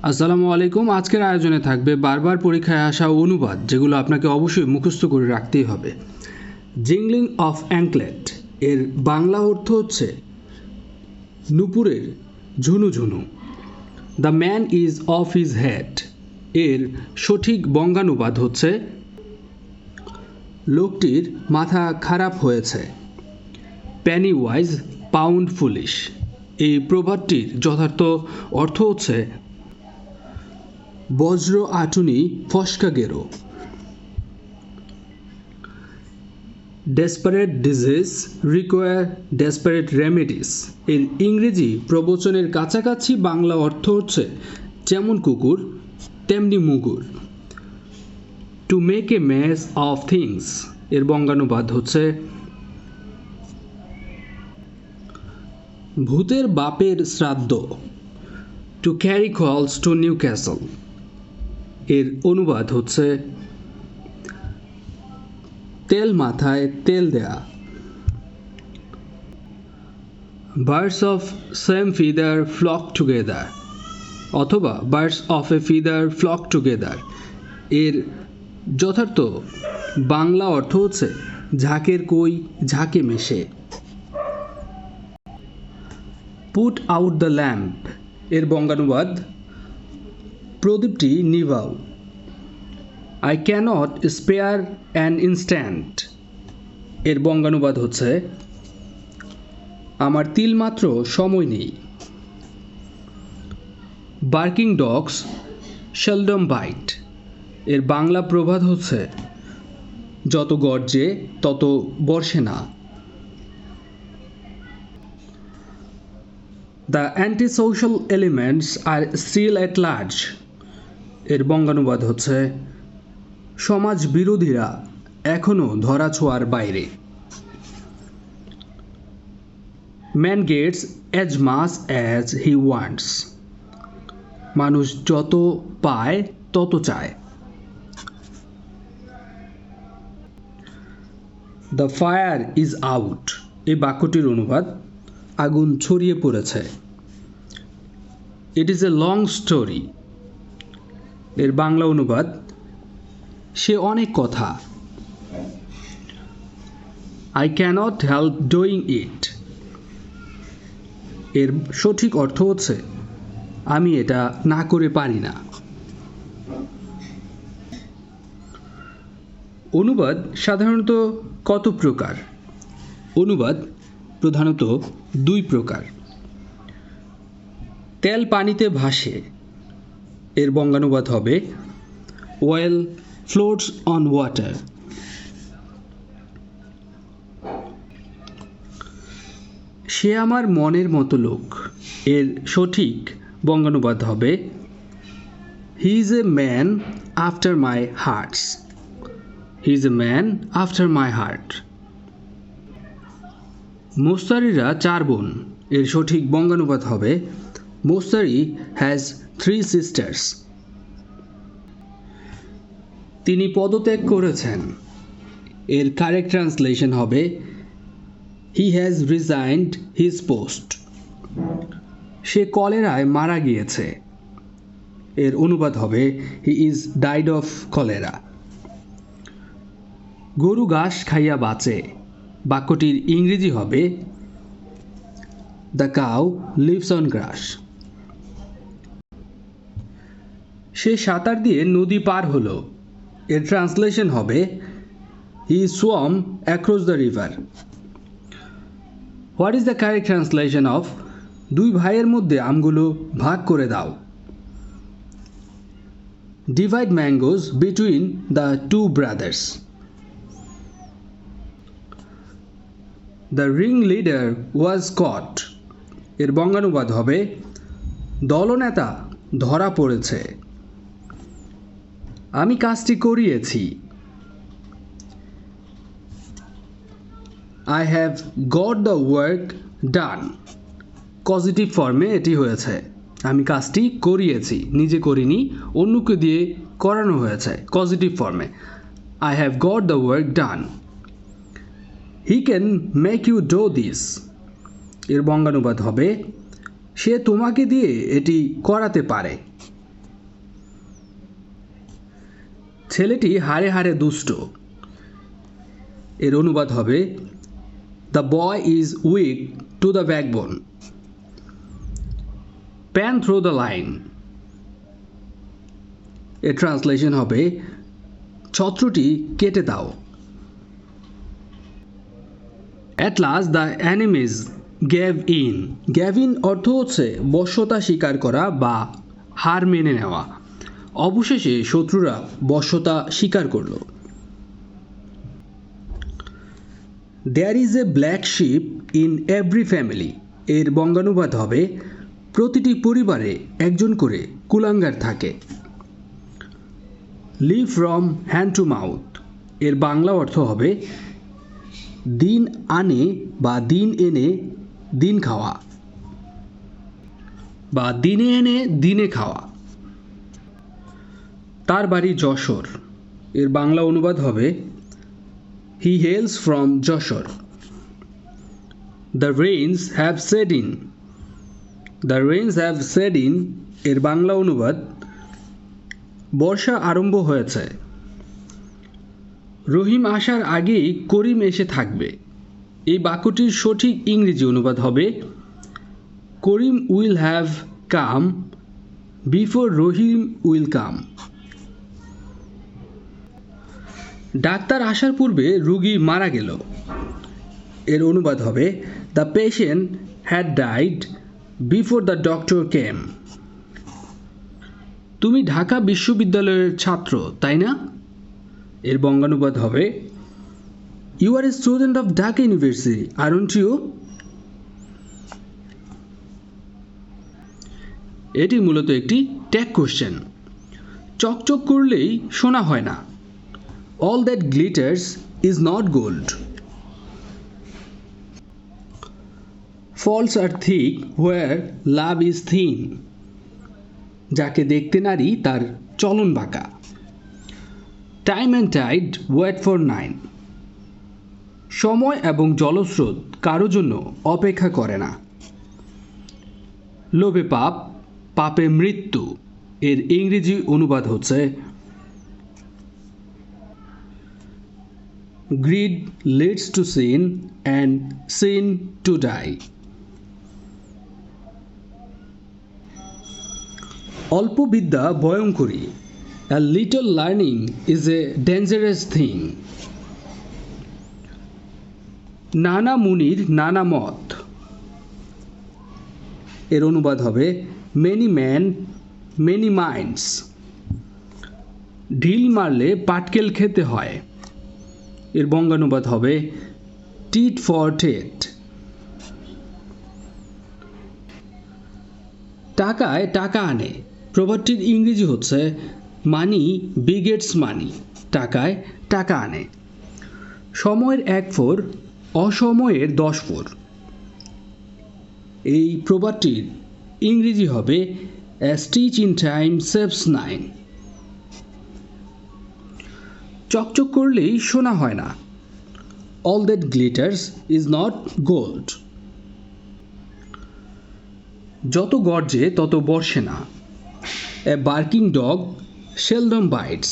আসসালামু আলাইকুম। আজকের আয়োজনে থাকবে বারবার পরীক্ষায় আসা অনুবাদ, যেগুলো আপনাকে অবশ্যই মুখস্থ করে রাখতেই হবে। জিংলিং অফ অ্যাঙ্কলেট এর বাংলা অর্থ হচ্ছে নুপুরের ঝুনু ঝুনু। The man is off his head এর সঠিক বঙ্গানুবাদ হচ্ছে লোকটির মাথা খারাপ হয়েছে। পেনি ওয়াইজ পাউন্ড ফুলিশ এই প্রবাদটির যথার্থ অর্থ হচ্ছে বজ্র আটুনি ফসকা গেরো। Desperate diseases require desperate remedies এর ইংরেজি প্রবচনের কাছাকাছি বাংলা অর্থ হচ্ছে যেমন কুকুর তেমনি মুগুর। To make a mess of things এর বঙ্গানুবাদ হচ্ছে ভূতের বাপের শ্রাদ্ধ। To carry coals to Newcastle এর অনুবাদ হচ্ছে তেল মাথায় তেল দেয়া। Birds of same feather flock together অথবা birds of a feather flock together এর যথার্থ বাংলা অর্থ হচ্ছে ঝাঁকের কই ঝাঁকে মেশে। পুট আউট দ্য ল্যাম্প এর বঙ্গানুবাদ প্রদীপটি নিভাও। I cannot spare an instant এর বঙ্গানুবাদ হচ্ছে আমার তিলমাত্র সময় নেই। বার্কিং ডগস সেলডম বাইট এর বাংলা প্রবাদ হচ্ছে যত গর্জে তত বর্ষে না। The anti social elements are still at large এর বঙ্গানুবাদ হচ্ছে সমাজ বিরোধীরা এখনও ধরাছোঁয়ার বাইরে। Man gets as much as he wants মানুষ যত পায় তত চায়। দ্য ফায়ার ইজ আউট এই বাক্যটির অনুবাদ আগুন ছড়িয়ে পড়েছে। It is a long story এর বাংলা অনুবাদ সে অনেক কথা। I cannot help doing it এর সঠিক অর্থ হচ্ছে আমি এটা না করে পারি না। অনুবাদ সাধারণত কত প্রকার? অনুবাদ প্রধানত দুই প্রকার। তেল পানিতে ভাসে এর বঙ্গানুবাদ হবে ওয়েল ফ্লোটস অন ওয়াটার। সে আমার মনের মতো লোক এর সঠিক বঙ্গানুবাদ হবে he is a man after my hearts. He is a man after my heart. মোস্তারিরা চার বোন এর সঠিক বঙ্গানুবাদ হবে মোস্তারি হ্যাজ থ্রি সিস্টার্স। তিনি পদত্যাগ করেছেন এর কারেক্ট ট্রান্সলেশন হবে he has resigned his post. সে কলেরায় মারা গিয়েছে এর অনুবাদ হবে he is died of cholera. গরু ঘাস খাইয়া বাঁচে বাক্যটির ইংরেজি হবে the cow lives on grass. সে সাঁতার দিয়ে নদী পার হলো এর ট্রান্সলেশন হবে he swam across the river. What is the correct translation of দুই ভাইয়ের মধ্যে আমগুলো ভাগ করে দাও। Divide mangoes between the two brothers. The ringleader ওয়াজ কট এর বঙ্গানুবাদ হবে দলনেতা ধরা পড়েছে। আমি কাজটি করিয়েছি। I have got the work done positive ফর্মে এটি হয়েছে। আমি কাজটি করিয়েছি, নিজে করিনি, অন্যকে দিয়ে করানো হয়েছে পজিটিভ ফর্মে। I have got the work done. He can make you do this এর বঙ্গানুবাদ হবে সে তোমাকে দিয়ে এটি করাতে পারে। ছেলেটি হাড়ে হাড়ে দুষ্ট, এর অনুবাদ হবে the boy is weak to the backbone. Pen through the line, এর ট্রান্সলেশন হবে ছত্রটি কেটে দাও। At last the enemies gave in, gave in অর্থ হচ্ছে বশ্যতা স্বীকার করা বা হার মেনে নেওয়া। অবশেষে শত্রুরা বশ্যতা স্বীকার করল। There is a black sheep in every family, এর বঙ্গানুবাদ হবে প্রতিটি পরিবারে একজন করে কুলাঙ্গার থাকে। Live from hand to mouth, এর বাংলা অর্থ হবে দিন আনে বা দিন এনে দিন খাওয়া বা দিনে এনে দিনে খাওয়া। তার বাড়ি যশোর, এর বাংলা অনুবাদ হবে he hails from Jessore. The rains have set in, the rains have set in, এর বাংলা অনুবাদ বর্ষা আরম্ভ হয়েছে। রহিম আসার আগেই করিম এসে থাকবে, এই বাক্যটির সঠিক ইংরেজি অনুবাদ হবে Karim will have come before Rahim will come. ডাক্তার আসার পূর্বে রোগী মারা গেল, এর অনুবাদ হবে the patient had died before the doctor came. তুমি ঢাকা বিশ্ববিদ্যালয়ের ছাত্র, তাই না? এর বঙ্গানুবাদ হবে you are a student of Dhaka university, aren't you? এটি মূলত একটি ট্যাগ কোশ্চেন। চকচক করলেই সোনা হয় না। All that glitters is not gold. Faults are thick where love is thin, যাকে দেখতে নারী তার চলন বাঁকা। Time and tide wait for none, সময় এবং জলস্রোত কারো জন্য অপেক্ষা করে না। লোভে পাপ, পাপে মৃত্যু, এর ইংরেজি অনুবাদ হচ্ছে greed leads to sin and sin to die. অল্প বিদ্যা ভয়ঙ্করী, a little learning is a dangerous thing. নানা মুনির নানা মত, এর অনুবাদ হবে মেনি ম্যান মেনি মাইন্ডস। ঢিল মারলে পাটকেল খেতে হয়, এর বঙ্গানুবাদ হবে টিট ফর টেট। টাকায় টাকা আনে, প্রবাদটির ইংরেজি হচ্ছে মানি বিগেটস মানি, টাকায় টাকা আনে। সময়ের 1 ফোর, অসময়ের 10 ফোর, এই প্রবাদটির ইংরেজি হবে A stitch in time saves 9. চকচক করলেই সোনা হয় না। All that glitters is not gold. যত গর্জে তত বর্ষে না। A barking dog seldom bites.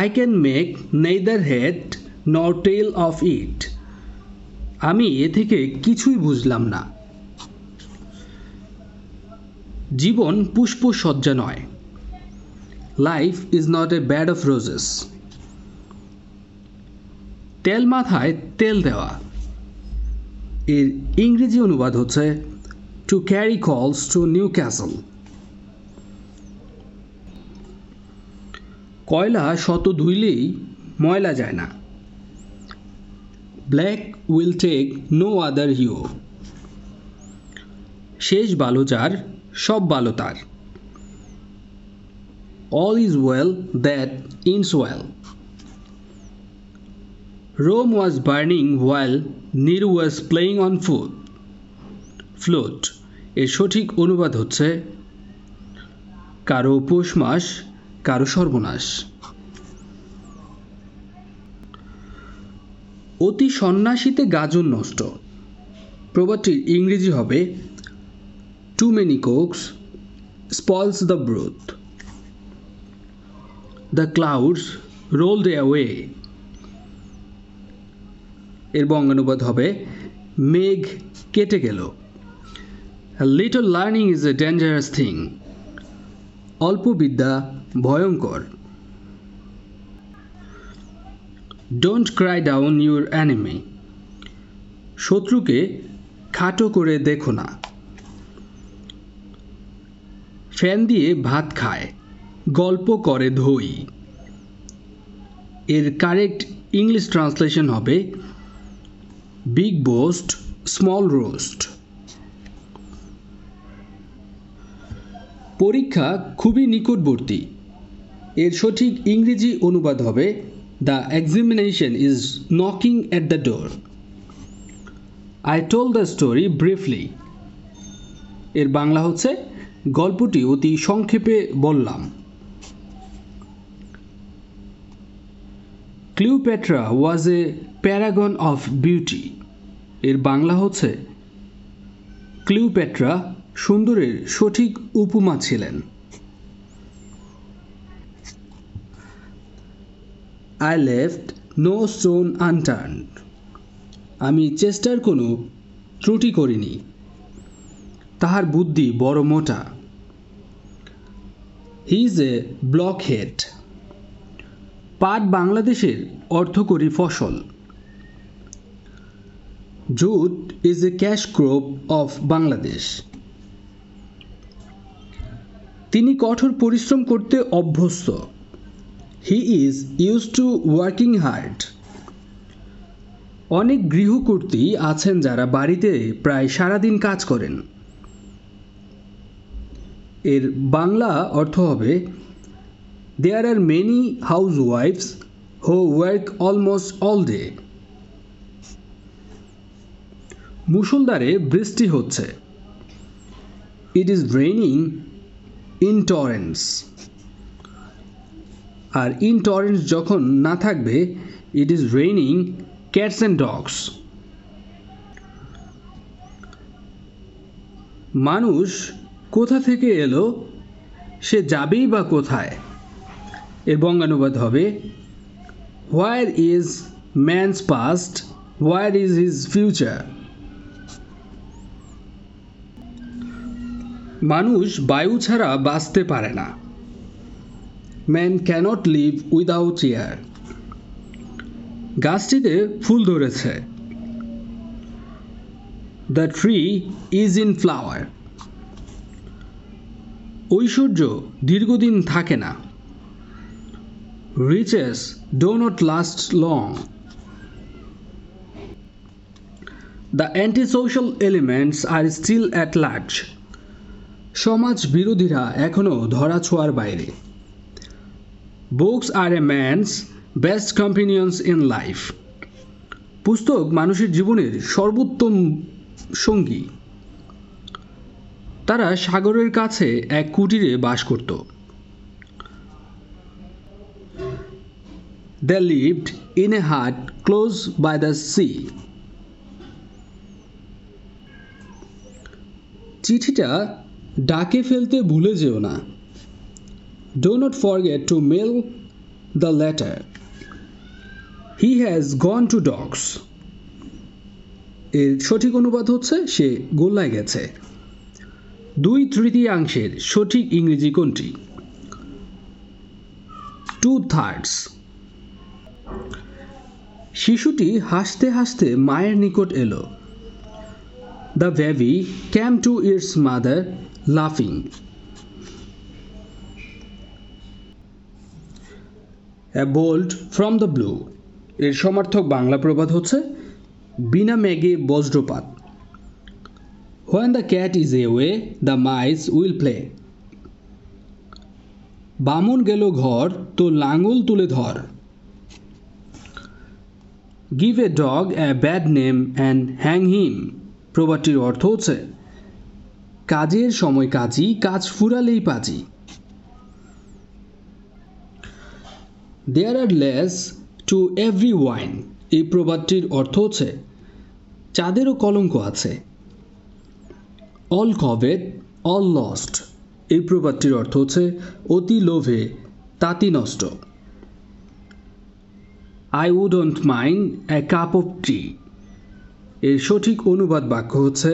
I can make neither head nor tail of it. আমি এ থেকে কিছুই বুঝলাম না। জীবন পুষ্পসজ্জা নয়। Life is not a bed of roses. তেল মাথায় তেল দেওয়া, এর ইংরেজি অনুবাদ হচ্ছে to carry coals to Newcastle. কয়লা শত ধুইলেই ময়লা যায় না। Black will take no other hue. শেষ ভালো যার, সব ভালো তার। All is well that ends well. Rome was burning while Nero was playing on flute. এর সঠিক অনুবাদ হচ্ছে কারো পৌষ মাস কারো সর্বনাশ। অতি সন্ন্যাসীতে গাজন নষ্ট, প্রবাদটির ইংরেজি হবে too many cooks spoils the broth. The clouds rolled away, এর বঙ্গানুবাদ হবে মেঘ কেটে গেল। Little learning is a dangerous thing, অল্প বিদ্যা ভয়ঙ্কর। Don't cry down your enemy, শত্রুকে খাটো করে দেখো না। ফ্যান দিয়ে ভাত খায়, গল্প করে ধই, এর কারেক্ট ইংলিশ ট্রান্সলেশন হবে বিগ বোস্ট স্মল রোস্ট। পরীক্ষা খুবই নিকটবর্তী, এর সঠিক ইংরেজি অনুবাদ হবে the examination is knocking at the door. I told the story briefly, এর বাংলা হচ্ছে গল্পটি অতি সংক্ষেপে বললাম। Cleopatra was A Paragon of beauty, এর বাংলা হচ্ছে ক্লিওপেট্রা সুন্দরের সঠিক উপমা ছিলেন। I left no stone unturned, আমি চেষ্টার কোনো ত্রুটি করিনি। তাহার বুদ্ধি বড় মোটা। He is a blockhead, পাট বাংলাদেশের অর্থকরী ফসল। Jute is a cash crop of Bangladesh, তিনি কঠোর পরিশ্রম করতে অভ্যস্ত। He is used to working hard, অনেক গৃহকর্ত্রী আছেন যারা বাড়িতে প্রায় সারাদিন কাজ করেন। এর বাংলা অর্থ হবে There are many housewives who work almost all day. মুষলধারে বৃষ্টি হচ্ছে। It is raining in torrents, R in torrents যখন না থাকবে it is raining cats and dogs. মানুষ কোথা থেকে এলো, সে যাবেই বা কোথায়, এর বঙ্গানুবাদ হবে Where is man's past, where is his future? মানুষ বায়ু ছাড়া বাঁচতে পারে না। Man cannot live without air. গাছটিতে ফুল ধরেছে। The tree is in flower. ঐশ্বর্য দীর্ঘদিন থাকে না। Riches do not last long. The antisocial elements are still at large. সমাজ বিরোধীরা এখনো ধরাছোঁয়ার বাইরে। Books are a man's best companions in life. পুস্তক মানুষের জীবনের সর্বোত্তম সঙ্গী। তারা সাগরের কাছে এক কুটিরে বাস করত। They lived in a hut close by the sea. চিঠিটা ডাকে ফেলতে ভুলে যেও না। Do not forget to mail the letter. He has gone to dogs. এর সঠিক অনুবাদ হচ্ছে সে গোল্লায় গেছে। 2/3 সঠিক ইংরেজি কোনটি? 2/3। শিশুটি হাসতে হাসতে মায়ের নিকট এলো। The baby came to its mother laughing. A bolt from the blue, এর সমার্থক বাংলা প্রবাদ হচ্ছে বিনা মেঘে বজ্রপাত। When the cat is away, the mice will play. বামন গেল ঘর, তো লাঙল তুলে ধর। Give a dog a bad name and hang him. প্রবাদটির অর্থ হচ্ছে কাজের সময় কাজী, কাজ ফুরালেই পাজি। There are less to every wine. এই প্রবাদটির অর্থ হচ্ছে চাঁদেরও কলঙ্ক আছে। All covet, all lost. এই প্রবাদটির অর্থ হচ্ছে অতি লোভে তাঁতি নষ্ট। I wouldn't mind a cup of tea এর সঠিক অনুবাদ বাক্য হচ্ছে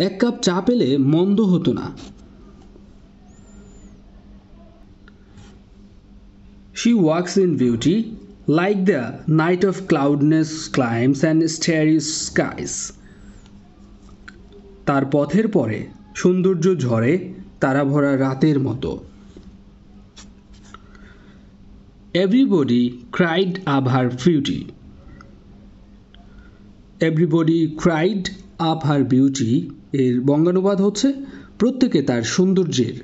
এক কাপ চা পেলে মন্দ হতো না। She walks in beauty like the night of cloudless climes and starry skies তার পথের পরে সৌন্দর্য ঝরে তারা ভরা রাতের মতো। Everybody cried up her beauty Everybody cried up her beauty এর বঙ্গানুবাদ হচ্ছে প্রত্যেকে তার সৌন্দর্যের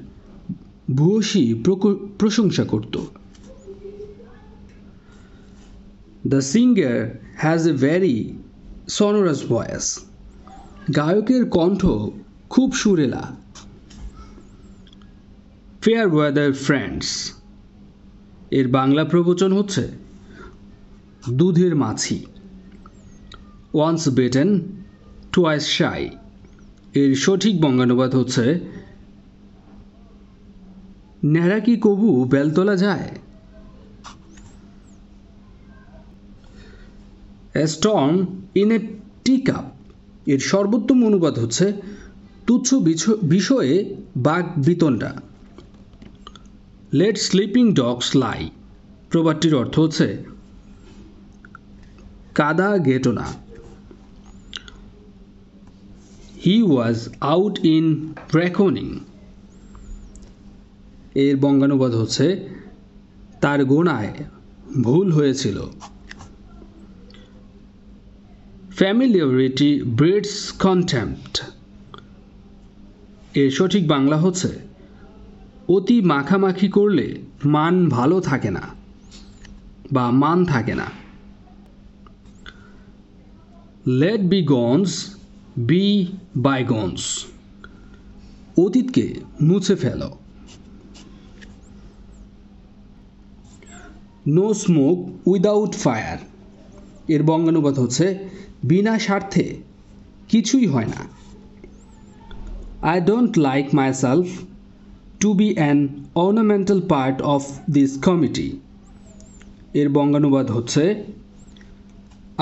ভূয়সী প্রশংসা করত। The singer has a very sonorous voice গায়কের কণ্ঠ খুব সুরেলা। Fair weather friends এর বাংলা প্রবচন হচ্ছে দুধের মাছি। Once bitten twice shy এর সঠিক বঙ্গানুবাদ হচ্ছে ন্যাড়া কি কবু বেলতলা যায়। A storm in a teacup এর সর্বোত্তম অনুবাদ হচ্ছে তুচ্ছ বিষয়ে বাক বিতণ্ডা। Let sleeping dogs lie প্রবাদটির অর্থ হচ্ছে কাদা গেটো না। He was out in reckoning এর বঙ্গানুবাদ হচ্ছে তার গোনায় ভুল হয়েছিল। Familiarity breeds contempt এর সঠিক বাংলা হচ্ছে অতি মাখামাখি করলে মান ভালো থাকে না বা মান থাকে না। Let bygones be bygones অতীতকে মুছে ফেলো। No smoke without fire এর বঙ্গানুবাদ হচ্ছে বিনা স্বার্থে কিছুই হয় না। I don't like myself to be an ornamental part of this committee এর বঙ্গানুবাদ হচ্ছে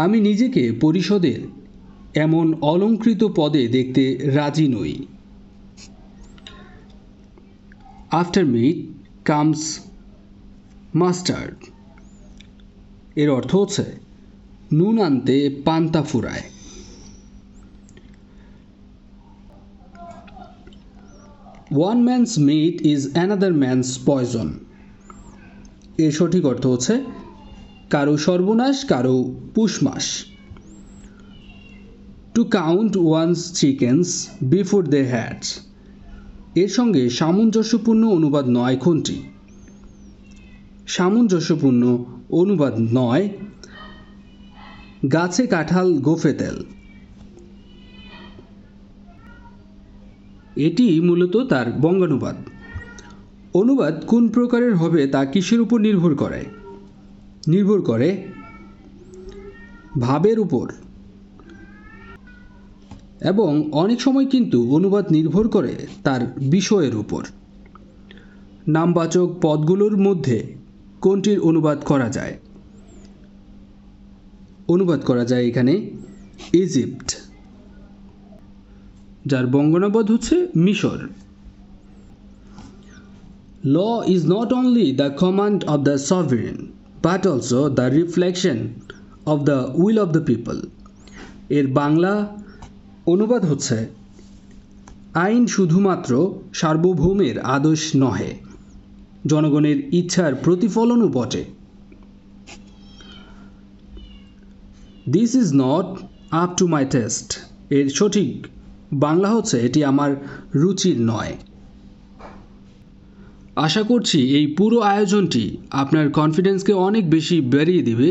আমি নিজেকে পরিষদের এমন অলংকৃত পদে দেখতে রাজি নই। After meat comes mustard এর অর্থ হচ্ছে নুন আনতে পান্তা ফুরায়। One man's meat is another man's poison এর সঠিক অর্থ হচ্ছে কারো সর্বনাশ কারো পুষমাস। To count one's chickens before they hatch এর সঙ্গে সামঞ্জস্যপূর্ণ অনুবাদ নয় কোনটি? সামঞ্জস্যপূর্ণ অনুবাদ নয় গাছে কাঁঠাল গোফে তেল। এটি মূলত তার বঙ্গানুবাদ। অনুবাদ কোন প্রকারের হবে তা কিসের উপর নির্ভর করে? নির্ভর করে ভাবের উপর এবং অনেক সময় কিন্তু অনুবাদ নির্ভর করে তার বিষয়ের উপর। নামবাচক পদগুলোর মধ্যে কোনটির অনুবাদ করা যায়? অনুবাদ করা যায় এখানে ইজিপ্ট, যার বঙ্গানুবাদ হচ্ছে মিশর। Law is not only the command of the sovereign but also the reflection of the will of the people এর বাংলা অনুবাদ হচ্ছে আইন শুধুমাত্র সার্বভৌমের আদেশ নহে, জনগণের ইচ্ছার প্রতিফলনও বটে। This is not up to my taste এর সঠিক বাংলা হচ্ছে এটি আমার রুচির নয়। আশা করছি এই পুরো আয়োজনটি আপনার কনফিডেন্সকে অনেক বেশি বাড়িয়ে দিবে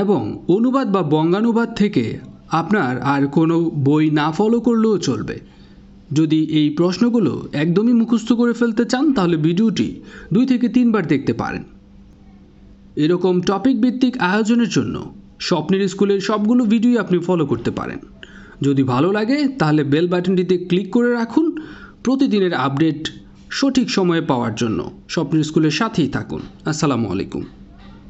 এবং অনুবাদ বা বঙ্গানুবাদ থেকে আপনার আর কোনো বই না ফলো করলেও চলবে। যদি এই প্রশ্নগুলো একদমই মুখস্থ করে ফেলতে চান তাহলে ভিডিওটি 2 থেকে 3 বার দেখতে পারেন। এরকম টপিক ভিত্তিক আয়োজনের জন্য স্বপ্নের স্কুলের সবগুলো ভিডিও আপনি ফলো করতে পারেন। যদি ভালো লাগে তাহলে বেল বাটনটিতে ক্লিক করে রাখুন প্রতিদিনের আপডেট সঠিক সময়ে পাওয়ার জন্য স্বপ্নের স্কুলের সাথেই থাকুন। আসসালামু আলাইকুম।